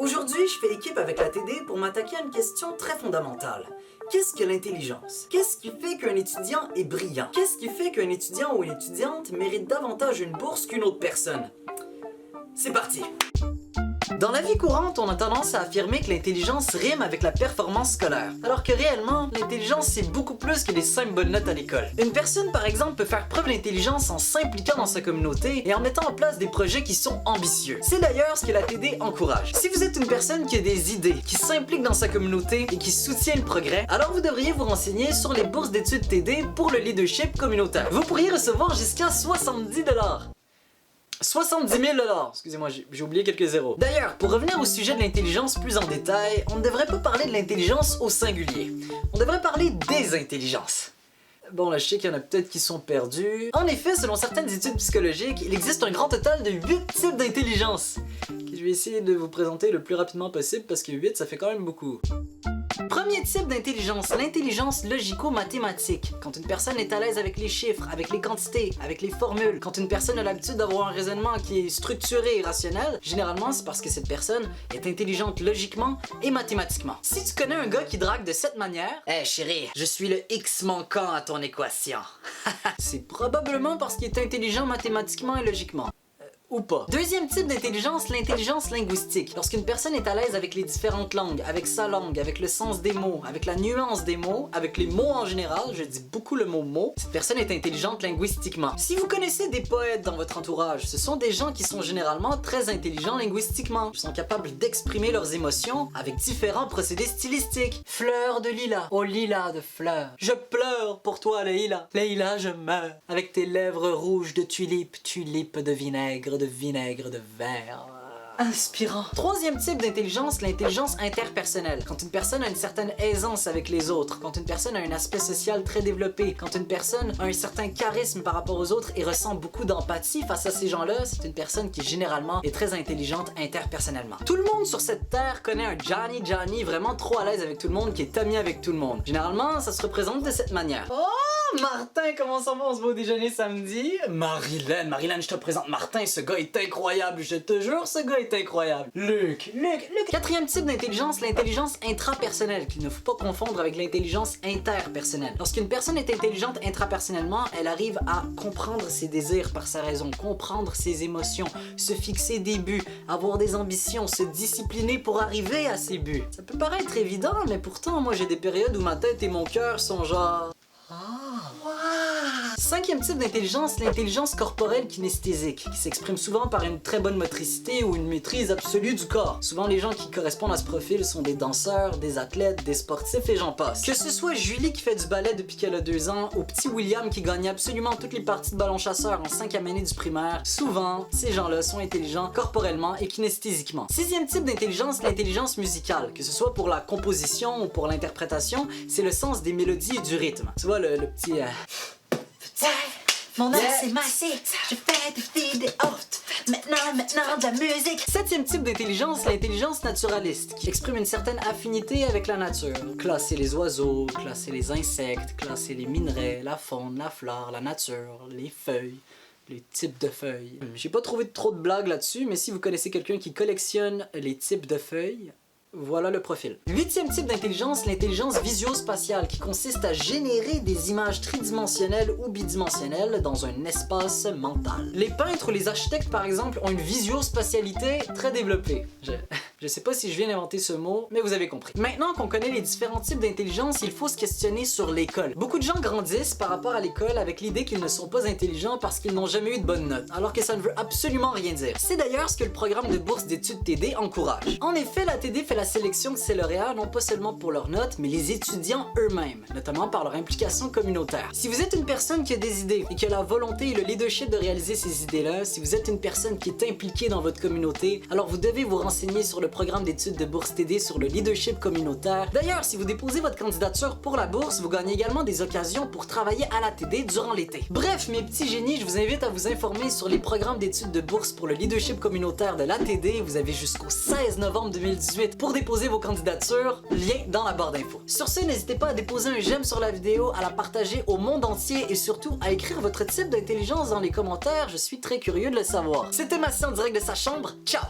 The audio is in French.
Aujourd'hui, je fais équipe avec la TD pour m'attaquer à une question très fondamentale. Qu'est-ce que l'intelligence? Qu'est-ce qui fait qu'un étudiant est brillant? Qu'est-ce qui fait qu'un étudiant ou une étudiante mérite davantage une bourse qu'une autre personne? C'est parti! Dans la vie courante, on a tendance à affirmer que l'intelligence rime avec la performance scolaire, alors que réellement, l'intelligence c'est beaucoup plus que les simples bonnes notes à l'école. Une personne par exemple peut faire preuve d'intelligence en s'impliquant dans sa communauté et en mettant en place des projets qui sont ambitieux. C'est d'ailleurs ce que la TD encourage. Si vous êtes une personne qui a des idées, qui s'implique dans sa communauté et qui soutient le progrès, alors vous devriez vous renseigner sur les bourses d'études TD pour le leadership communautaire. Vous pourriez recevoir jusqu'à 70 $. 70 000 $, excusez-moi, j'ai oublié quelques zéros. D'ailleurs, pour revenir au sujet de l'intelligence plus en détail, on ne devrait pas parler de l'intelligence au singulier. On devrait parler des intelligences. Bon, là, je sais qu'il y en a peut-être qui sont perdus. En effet, selon certaines études psychologiques, il existe un grand total de 8 types d'intelligence. Je vais essayer de vous présenter le plus rapidement possible parce que 8, ça fait quand même beaucoup. Premier type d'intelligence, l'intelligence logico-mathématique. Quand une personne est à l'aise avec les chiffres, avec les quantités, avec les formules, quand une personne a l'habitude d'avoir un raisonnement qui est structuré et rationnel, généralement c'est parce que cette personne est intelligente logiquement et mathématiquement. Si tu connais un gars qui drague de cette manière, « Hey chérie, je suis le X manquant à ton équation. » C'est probablement parce qu'il est intelligent mathématiquement et logiquement. Ou pas. Deuxième type d'intelligence, l'intelligence linguistique. Lorsqu'une personne est à l'aise avec les différentes langues, avec sa langue, avec le sens des mots, avec la nuance des mots, avec les mots en général, je dis beaucoup le mot mot, cette personne est intelligente linguistiquement. Si vous connaissez des poètes dans votre entourage, ce sont des gens qui sont généralement très intelligents linguistiquement. Ils sont capables d'exprimer leurs émotions avec différents procédés stylistiques. Fleur de lilas, au lilas de fleurs. Je pleure pour toi, Leïla. Leïla, je meurs. Avec tes lèvres rouges de tulipe, tulipe de vinaigre de verre. Inspirant. Troisième type d'intelligence, l'intelligence interpersonnelle. Quand une personne a une certaine aisance avec les autres, quand une personne a un aspect social très développé, quand une personne a un certain charisme par rapport aux autres et ressent beaucoup d'empathie face à ces gens-là, c'est une personne qui généralement est très intelligente interpersonnellement. Tout le monde sur cette terre connaît un Johnny vraiment trop à l'aise avec tout le monde, qui est ami avec tout le monde. Généralement, ça se représente de cette manière. Oh! Martin, comment ça va? On se voit au déjeuner samedi? Marilyn, je te présente Martin, ce gars est incroyable, je te jure, ce gars est incroyable. Luc. Quatrième type d'intelligence, l'intelligence intrapersonnelle, qu'il ne faut pas confondre avec l'intelligence interpersonnelle. Lorsqu'une personne est intelligente intrapersonnellement, elle arrive à comprendre ses désirs par sa raison, comprendre ses émotions, se fixer des buts, avoir des ambitions, se discipliner pour arriver à ses buts. Ça peut paraître évident, mais pourtant, moi j'ai des périodes où ma tête et mon cœur sont genre... Cinquième type d'intelligence, l'intelligence corporelle kinesthésique, qui s'exprime souvent par une très bonne motricité ou une maîtrise absolue du corps. Souvent, les gens qui correspondent à ce profil sont des danseurs, des athlètes, des sportifs et j'en passe. Que ce soit Julie qui fait du ballet depuis qu'elle a 2 ans, ou petit William qui gagne absolument toutes les parties de ballon chasseur en 5e année du primaire, souvent, ces gens-là sont intelligents corporellement et kinesthésiquement. Sixième type d'intelligence, l'intelligence musicale, que ce soit pour la composition ou pour l'interprétation, c'est le sens des mélodies et du rythme. Tu vois, le petit... Mon âme c'est massé, je fais des vidéos, maintenant de la musique. Septième type d'intelligence, l'intelligence naturaliste, qui exprime une certaine affinité avec la nature. Classer les oiseaux, classer les insectes, classer les minerais, la faune, la flore, la nature, les feuilles. Les types de feuilles. J'ai pas trouvé trop de blagues là-dessus, mais si vous connaissez quelqu'un qui collectionne les types de feuilles, voilà le profil. Huitième type d'intelligence, l'intelligence visio-spatiale, qui consiste à générer des images tridimensionnelles ou bidimensionnelles dans un espace mental. Les peintres ou les architectes, par exemple, ont une visio-spatialité très développée. Je sais pas si je viens d'inventer ce mot, mais vous avez compris. Maintenant qu'on connaît les différents types d'intelligence, il faut se questionner sur l'école. Beaucoup de gens grandissent par rapport à l'école avec l'idée qu'ils ne sont pas intelligents parce qu'ils n'ont jamais eu de bonnes notes, alors que ça ne veut absolument rien dire. C'est d'ailleurs ce que le programme de bourse d'études TD encourage. En effet, la TD fait la sélection de ses lauréats non pas seulement pour leurs notes, mais les étudiants eux-mêmes, notamment par leur implication communautaire. Si vous êtes une personne qui a des idées et qui a la volonté et le leadership de réaliser ces idées-là, si vous êtes une personne qui est impliquée dans votre communauté, alors vous devez vous renseigner sur le programme d'études de bourse TD sur le leadership communautaire. D'ailleurs, si vous déposez votre candidature pour la bourse, vous gagnez également des occasions pour travailler à la TD durant l'été. Bref, mes petits génies, je vous invite à vous informer sur les programmes d'études de bourse pour le leadership communautaire de la TD. Vous avez jusqu'au 16 novembre 2018 pour déposer vos candidatures, lien dans la barre d'infos. Sur ce, n'hésitez pas à déposer un j'aime sur la vidéo, à la partager au monde entier et surtout à écrire votre type d'intelligence dans les commentaires, je suis très curieux de le savoir. C'était Massy en direct de sa chambre, ciao!